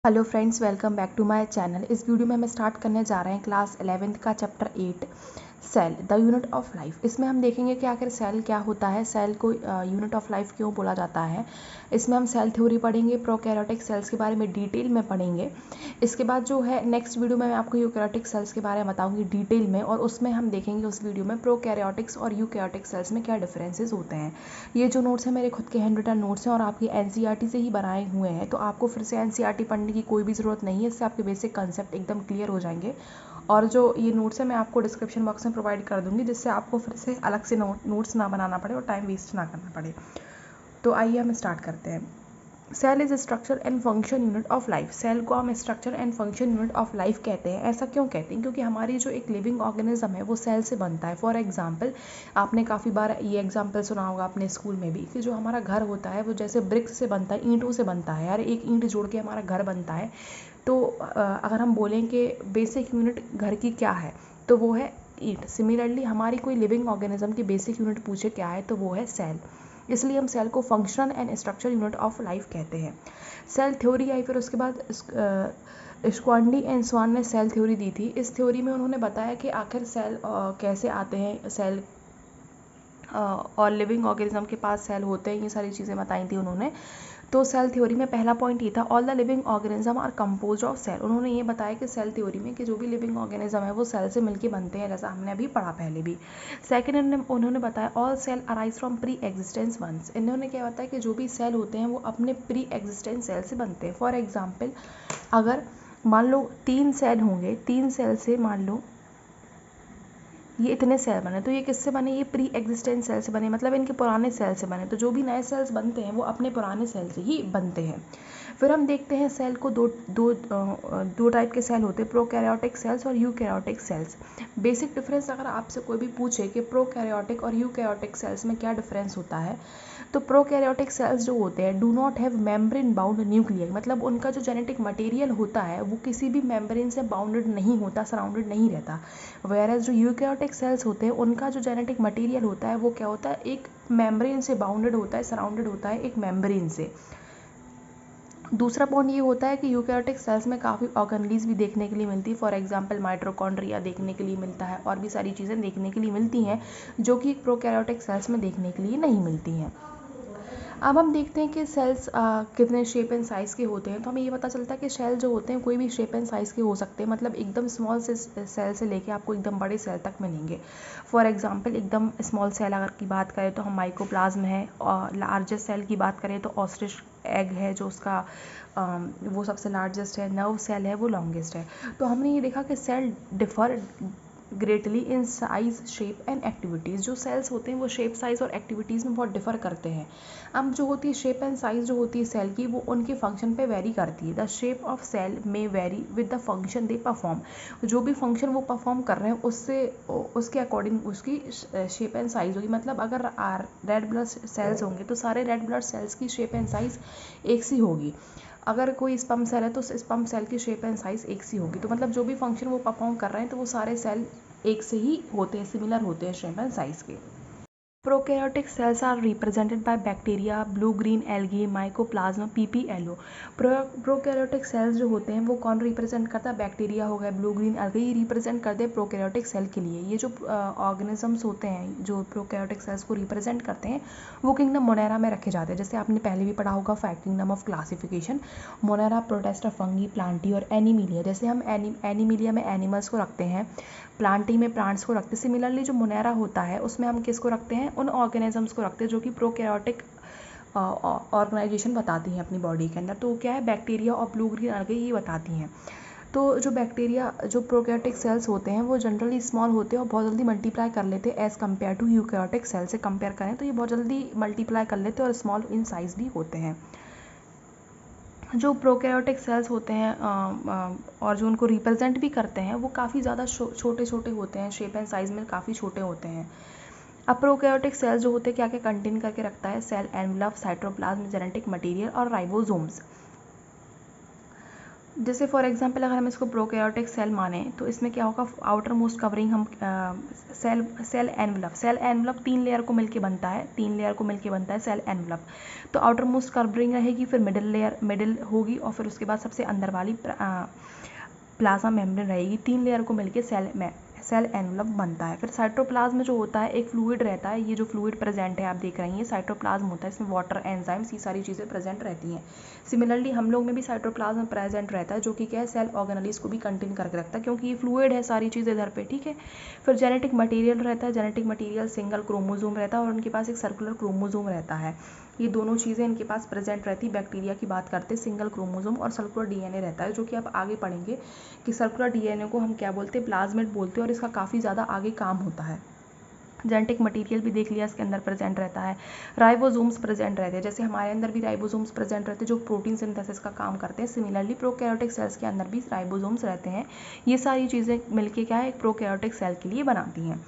Hello friends, welcome back to my channel. इस video में हम स्टार्ट करने जा रहे हैं क्लास 11th का chapter 8 cell the unit of life. इसमें हम देखेंगे कि आखिर सेल क्या होता है, सेल को यूनिट ऑफ लाइफ क्यों बोला जाता है। इसमें हम सेल थ्योरी पढ़ेंगे, प्रोकैरियोटिक सेल्स के बारे में डिटेल में पढ़ेंगे। इसके बाद जो है नेक्स्ट वीडियो में मैं आपको यूकैरियोटिक सेल्स के बारे में बताऊंगी डिटेल में, और उसमें हम देखेंगे उस वीडियो में प्रोकैरियोटिक्स और यूकैरियोटिक सेल्स में क्या डिफरेंसेस होते हैं। ये जो नोट्स हैं मेरे खुद के हैंड रिटन नोट्स हैं और आपकी एनसीईआरटी से ही बनाए हुए हैं, तो आपको फिर से एनसीईआरटी पढ़ने की कोई भी ज़रूरत नहीं है। इससे आपके बेसिक कंसेप्ट एकदम क्लियर हो जाएंगे। और जो ये नोट्स है मैं आपको डिस्क्रिप्शन बॉक्स में प्रोवाइड कर दूंगी, जिससे आपको फिर से अलग से नोट्स ना बनाना पड़े और टाइम वेस्ट ना करना पड़े। तो आइए हम स्टार्ट करते हैं। Cell is structure and function unit of life. Cell को हम structure and function unit of life कहते हैं। ऐसा क्यों कहते हैं? क्योंकि हमारी जो एक लिविंग ऑर्गेनिज्म है वो सेल से बनता है। फॉर एग्जांपल, आपने काफ़ी बार ये एग्जांपल सुना होगा अपने स्कूल में भी, कि जो हमारा घर होता है वो जैसे ब्रिक्स से बनता है, ईंटों से बनता है। यार, एक ईंट जोड़ के हमारा घर बनता है। तो अगर हम बोलें कि बेसिक यूनिट घर की क्या है, तो वो है ईंट। सिमिलरली हमारी कोई लिविंग ऑर्गेनिज्म की बेसिक यूनिट पूछे क्या है, तो वो है सेल। इसलिए हम सेल को functional and structure unit of life कहते हैं। सेल थ्योरी आई, फिर उसके बाद स्क्वांडी एंड स्वान ने सेल थ्योरी दी थी। इस थ्योरी में उन्होंने बताया कि आखिर सेल कैसे आते हैं, सेल और लिविंग ऑर्गेनिज्म के पास सेल होते हैं, ये सारी चीज़ें बताई थी उन्होंने। तो सेल थ्योरी में पहला पॉइंट ये था, all the living organism are compose of cell. उन्होंने ये बताया कि सेल थ्योरी में कि जो भी लिविंग ऑर्गेनिज्म है वो सेल से मिलकर बनते हैं, जैसा हमने अभी पढ़ा पहले भी। सेकेंड, उन्होंने बताया all cell arise from pre existence ones. इन्होंने क्या बताया कि जो भी सेल होते हैं वो अपने प्री एग्जिस्टेंस सेल से बनते हैं। फॉर एग्जाम्पल, अगर मान लो 3 सेल होंगे, 3 सेल से मान लो ये इतने सेल बने, तो ये किससे बने? ये प्री एग्जिस्टेंस सेल से बने, मतलब इनके पुराने सेल से बने। तो जो भी नए सेल्स बनते हैं वो अपने पुराने सेल से ही बनते हैं। फिर हम देखते हैं सेल को दो टाइप के सेल होते हैं, प्रोकैरियोटिक सेल्स और यूकैरियोटिक सेल्स। बेसिक डिफरेंस अगर आपसे कोई भी पूछे कि प्रोकैरियोटिक और यूकैरियोटिक सेल्स में क्या डिफरेंस होता है, तो प्रोकैरियोटिक सेल्स जो होते हैं do not have membrane bound nuclear, मतलब उनका जो जेनेटिक मटेरियल होता है वो किसी भी मेम्ब्रेन से बाउंडेड नहीं होता, सराउंडेड नहीं रहता। वेयरएज जो यूकैरियोटिक सेल्स होते हैं उनका जो जेनेटिक मटेरियल होता है वो क्या होता है, एक मेम्ब्रेन से बाउंडेड होता है, सराउंडेड होता है एक मेम्ब्रेन से। दूसरा पॉइंट ये होता है कि यूकैरियोटिक सेल्स में काफ़ी ऑर्गेनेलीज भी देखने के लिए मिलती है। फॉर एग्जांपल, माइटोकॉन्ड्रिया देखने के लिए मिलता है, और भी सारी चीज़ें देखने के लिए मिलती हैं जो कि प्रोकैरियोटिक सेल्स में देखने के लिए नहीं मिलती हैं। अब हम देखते हैं कि सेल्स कितने शेप एंड साइज़ के होते हैं। तो हमें ये पता चलता है कि सेल जो होते हैं कोई भी शेप एंड साइज़ के हो सकते हैं, मतलब एकदम स्मॉल से सेल से लेके आपको एकदम बड़े सेल तक मिलेंगे। फॉर एग्जांपल, एकदम स्मॉल सेल अगर की बात करें तो हम माइकोप्लाज्म है, और लार्जेस्ट सेल की बात करें तो ऑस्ट्रिच एग है, जो उसका वो सबसे लार्जेस्ट है। नर्व सेल है, वो लॉन्गेस्ट है। तो हमने ये देखा कि cell differ greatly in size, shape and activities. जो सेल्स होते हैं वो शेप, साइज़ और एक्टिविटीज़ में बहुत डिफर करते हैं। अब जो होती है शेप एंड साइज़ जो होती है सेल की, वो उनके फंक्शन पे वेरी करती है। द शेप ऑफ सेल में very with the function they perform. जो भी फंक्शन वो परफॉर्म कर रहे हैं उससे उसके अकॉर्डिंग उसकी शेप एंड साइज़ होगी। मतलब अगर रेड ब्लड सेल्स होंगे तो सारे रेड ब्लड सेल्स की शेप एंड साइज़ एक सी होगी। अगर कोई स्पम सेल है तो स्पम सेल की शेप एंड साइज़ एक सी होगी। तो मतलब जो भी फंक्शन वो परफॉर्म कर रहे हैं तो वो सारे सेल एक से ही होते हैं, सिमिलर होते हैं शेप एंड साइज़ के। Prokaryotic cells are represented by bacteria, blue green algae, mycoplasma, PPLO. Prokaryotic cells जो होते हैं वो कौन रिप्रेजेंट करता है? बैक्टीरिया हो गया, ब्लू ग्रीन एल्गी, ये रिप्रेजेंट करते हैं प्रोकैरियोटिक सेल के लिए। ये जो ऑर्गेनिजम्स होते हैं जो प्रोकैरियोटिक सेल्स को रिप्रेजेंट करते हैं वो किंगडम मोनेरा में रखे जाते हैं। जैसे आपने पहले भी पढ़ा होगा fact kingdom of classification, Monera, Protista, fungi, Plantae और एनिमिलिया। जैसे हम एनिमिलिया में एनिमल्स को रखते हैं, प्लांटी में प्लांट्स को रखते हैं। सिमिलरली जो मोनेरा होता है उसमें हम किसको रखते हैं? उन ऑर्गेनिजम्स को रखते हैं जो कि प्रोकैरियोटिक ऑर्गेनाइजेशन बताती हैं अपनी बॉडी के अंदर। तो क्या है? बैक्टीरिया और ब्लू ग्रीन एल्गी ये बताती हैं। तो जो बैक्टीरिया, जो प्रोकैरियोटिक सेल्स होते हैं वो जनरली स्मॉल होते हैं और बहुत जल्दी मल्टीप्लाई कर लेते हैं as compare to eukaryotic cell से कंपेयर करें तो ये बहुत जल्दी मल्टीप्लाई कर लेते हैं और स्मॉल इन साइज़ भी होते हैं। जो प्रोकैरियोटिक सेल्स होते हैं और जो उनको रिप्रेजेंट भी करते हैं वो काफ़ी ज़्यादा छोटे छोटे होते हैं, शेप एंड साइज़ में काफ़ी छोटे होते हैं। अब प्रोकैरियोटिक सेल्स जो होते हैं क्या क्या कंटेन करके रखता है? Cell envelope, cytoplasm, genetic material और राइबोसोम्स। जैसे फॉर एग्जांपल अगर हम इसको प्रोकैरियोटिक सेल माने तो इसमें क्या होगा, आउटर मोस्ट कवरिंग हम सेल एनवलप 3 लेयर को मिलके बनता है, 3 लेयर को मिलके बनता है सेल एनवलप। तो आउटर मोस्ट कवरिंग रहेगी, फिर मिडिल होगी और फिर उसके बाद सबसे अंदर वाली प्लाज्मा मेम्ब्रेन रहेगी। 3 लेयर को मिलके सेल एनवलप बनता है। फिर साइटोप्लाज्म जो होता है एक फ्लूइड रहता है, ये जो फ्लूइड प्रेजेंट है आप देख रही हैं साइटोप्लाज्म होता है, इसमें वाटर, एंजाइम्स, ये सारी चीज़ें प्रेजेंट रहती हैं। सिमिलरली हम लोग में भी साइटोप्लाज्म प्रेजेंट रहता है, जो कि क्या है, सेल ऑर्गेनेलिस को भी कंटेन करके रखता है, क्योंकि ये फ्लूइड है सारी चीज़ें इधर पे, ठीक है। फिर जेनेटिक मटेरियल रहता है, जेनेटिक मटेरियल सिंगल क्रोमोजोम रहता है और उनके पास एक सर्कुलर क्रोमोजोम रहता है। ये दोनों चीज़ें इनके पास प्रेजेंट रहती है। बैक्टीरिया की बात करते हैं, सिंगल क्रोमोजोम और सर्कुलर डीएनए रहता है, जो कि आप आगे पढ़ेंगे कि सर्कुलर डीएनए को हम क्या बोलते हैं, प्लाज्मिड बोलते हैं, और इसका काफ़ी ज़्यादा आगे काम होता है। जेनेटिक मटेरियल भी देख लिया, इसके अंदर प्रेजेंट रहता है। राइबोसोम्स प्रेजेंट रहते हैं, जैसे हमारे अंदर भी राइबोसोम्स प्रेजेंट रहते हैं जो प्रोटीन सिंथेसिस का काम करते हैं। सिमिलरली प्रोकैरियोटिक सेल्स के अंदर भी राइबोसोम्स रहते हैं। ये सारी चीज़ें मिलके क्या है, एक प्रोकैरियोटिक सेल के लिए बनाती हैं।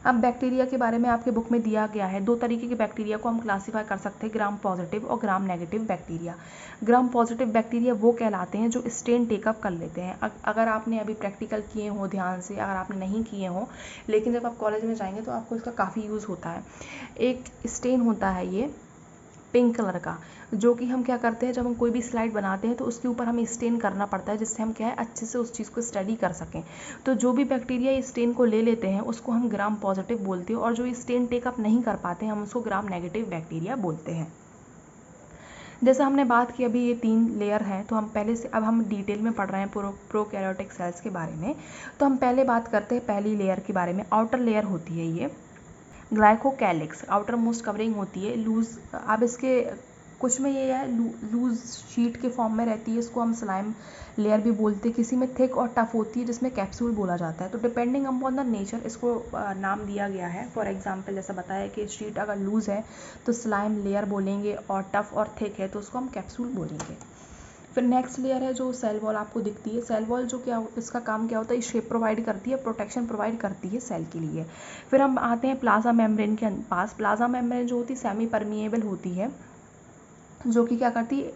अब बैक्टीरिया के बारे में आपके बुक में दिया गया है, 2 तरीके के बैक्टीरिया को हम क्लासीफाई कर सकते हैं, ग्राम पॉजिटिव और gram negative bacteria. Gram positive bacteria वो कहलाते हैं जो स्टेन टेकअप कर लेते हैं। अगर आपने अभी प्रैक्टिकल किए हो ध्यान से, अगर आपने नहीं किए हो, लेकिन जब आप कॉलेज में जाएंगे तो आपको इसका काफ़ी यूज़ होता है। एक स्टेन होता है ये पिंक कलर का, जो कि हम क्या करते हैं, जब हम कोई भी स्लाइड बनाते हैं तो उसके ऊपर हमें स्टेन करना पड़ता है, जिससे हम क्या है अच्छे से उस चीज़ को स्टडी कर सकें। तो जो भी बैक्टीरिया इस स्टेन को ले लेते हैं उसको हम ग्राम पॉजिटिव बोलते हैं, और जो स्टेन टेकअप नहीं कर पाते हैं हम उसको ग्राम नेगेटिव बैक्टीरिया बोलते हैं। जैसा हमने बात की अभी ये 3 लेयर हैं, तो हम पहले से अब हम डिटेल में पढ़ रहे हैं प्रोकैरियोटिक सेल्स के बारे में। तो हम पहले बात करते हैं पहली लेयर के बारे में। आउटर लेयर होती है ये ग्लाइकोकैलिक्स, आउटर मोस्ट कवरिंग होती है लूज। अब इसके कुछ में ये है लूज शीट के फॉर्म में रहती है, इसको हम स्लाइम लेयर भी बोलते हैं। किसी में थिक और टफ होती है जिसमें कैप्सूल बोला जाता है। तो डिपेंडिंग अपॉन द नेचर इसको नाम दिया गया है। फॉर एग्जांपल जैसा बताया कि शीट अगर लूज है तो स्लाइम लेयर बोलेंगे, और टफ और थिक है तो उसको हम कैप्सूल बोलेंगे। फिर नेक्स्ट लेयर है जो सेल वॉल आपको दिखती है। सेल वॉल जो क्या, इसका काम क्या होता है, शेप प्रोवाइड करती है, प्रोटेक्शन प्रोवाइड करती है सेल के लिए। फिर हम आते हैं प्लाज्मा मेम्ब्रेन के पास। प्लाज्मा मेम्ब्रेन जो होती है सेमी परमिएबल होती है, जो कि क्या करती है,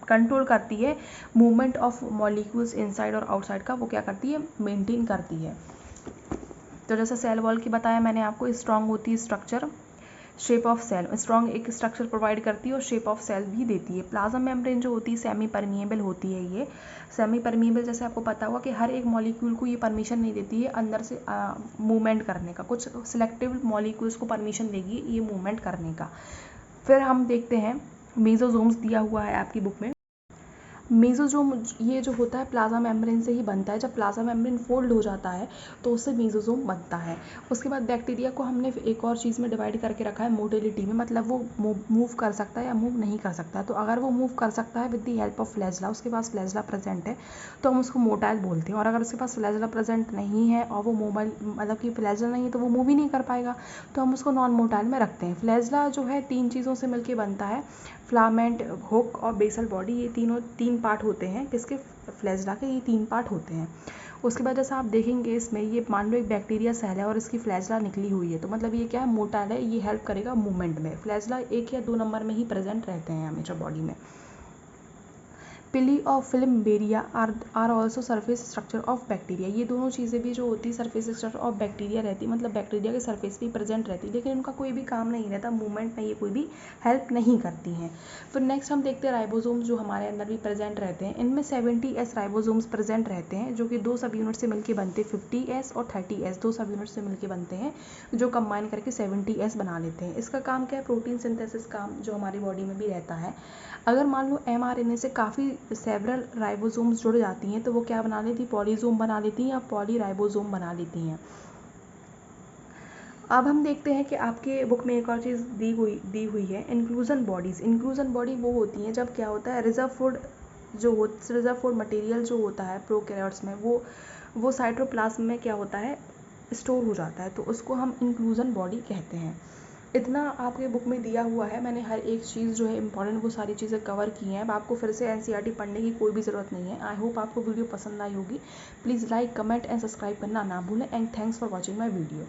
कंट्रोल करती है मूवमेंट ऑफ मॉलिक्यूल्स इनसाइड और आउटसाइड का, वो क्या करती है, मेंटेन करती है। तो जैसे सेल वॉल की बताया मैंने आपको, स्ट्रांग होती है structure, shape of cell, strong एक स्ट्रक्चर प्रोवाइड करती है और शेप ऑफ सेल भी देती है। प्लाज्मा मेम्ब्रेन जो होती है सेमी परमिएबल होती है। ये सेमी परमिएबल जैसे आपको पता होगा कि हर एक मॉलिक्यूल को ये परमिशन नहीं देती है अंदर से मूवमेंट करने का, कुछ सिलेक्टिव मॉलिक्यूल्स को परमिशन देगी ये मूवमेंट करने का। फिर हम देखते हैं मेसोसोम्स दिया हुआ है आपकी बुक में। मेसोसोम ये जो होता है प्लाज्मा मेम्ब्रेन से ही बनता है। जब प्लाज्मा मेम्ब्रेन फोल्ड हो जाता है तो उससे मेसोसोम बनता है। उसके बाद बैक्टीरिया को हमने एक और चीज़ में डिवाइड करके रखा है, मोटिलिटी में, मतलब वो मूव कर सकता है या मूव नहीं कर सकता है। तो अगर वो मूव कर सकता है with the help of flagella, उसके पास फ्लैजला प्रेजेंट है तो हम उसको मोटाइल बोलते हैं। और अगर उसके पास फ्लैजला प्रेजेंट नहीं है और वो मोबाइल मतलब कि फ्लैजला नहीं है तो वो मूव ही नहीं कर पाएगा, तो हम उसको नॉन मोटाइल में रखते हैं। फ्लैजला जो है 3 चीज़ों से मिलकर बनता है, फिलामेंट, हुक और बेसल बॉडी। ये तीन पार्ट होते हैं किसके, फ्लैजला के, ये 3 पार्ट होते हैं। उसके बाद जैसा आप देखेंगे इसमें, ये मान लो एक बैक्टीरिया सेल है और इसकी फ्लैजला निकली हुई है, तो मतलब ये क्या है, मोटाइल है, ये हेल्प करेगा मूवमेंट में। फ्लैजला 1 या 2 नंबर में ही प्रेजेंट रहते हैं हमेशा बॉडी में। पिली और fimbriae are also surface structure of bacteria. ये दोनों चीज़ें भी जो होती है सरफेस स्ट्रक्चर ऑफ बैक्टीरिया रहती है, मतलब बैक्टीरिया के सरफेस पे प्रेजेंट रहती है, लेकिन उनका कोई भी काम नहीं रहता, मूवमेंट में ये कोई भी हेल्प नहीं करती हैं। फिर नेक्स्ट हम देखते हैं राइबोसोम्स जो हमारे अंदर भी प्रेजेंट रहते हैं। इनमें 70S राइबोसोम्स प्रेजेंट रहते हैं, जो कि 2 सब यूनिट से मिलकर बनते हैं, 50S और 30S, 2 सब यूनिट से मिलकर बनते हैं, जो कंबाइन करके 70S बना लेते हैं। इसका काम क्या है, प्रोटीन सिंथेसिस काम जो हमारी बॉडी में भी रहता है। अगर मान लो mRNA से काफ़ी सेवरल राइबोसोम्स जुड़ जाती हैं तो वो क्या बना लेती, पॉलीसोम बना लेती हैं या पॉलीराइबोसोम बना लेती हैं। अब हम देखते हैं कि आपके बुक में एक और चीज़ दी हुई है, इंक्लूजन बॉडीज़। इंक्लूजन बॉडी वो होती हैं जब क्या होता है, रिजर्व फूड मटेरियल जो होता है प्रोकैरियोट्स में वो साइटोप्लाज्म में क्या होता है, स्टोर हो जाता है, तो उसको हम इंक्लूजन बॉडी कहते हैं। इतना आपके बुक में दिया हुआ है, मैंने हर एक चीज़ जो है इंपॉर्टेंट वो सारी चीज़ें कवर की हैं। अब आपको फिर से एनसीईआरटी पढ़ने की कोई भी ज़रूरत नहीं है। आई होप आपको वीडियो पसंद आई होगी। Please like, comment and subscribe करना ना भूलें। And thanks for watching my video.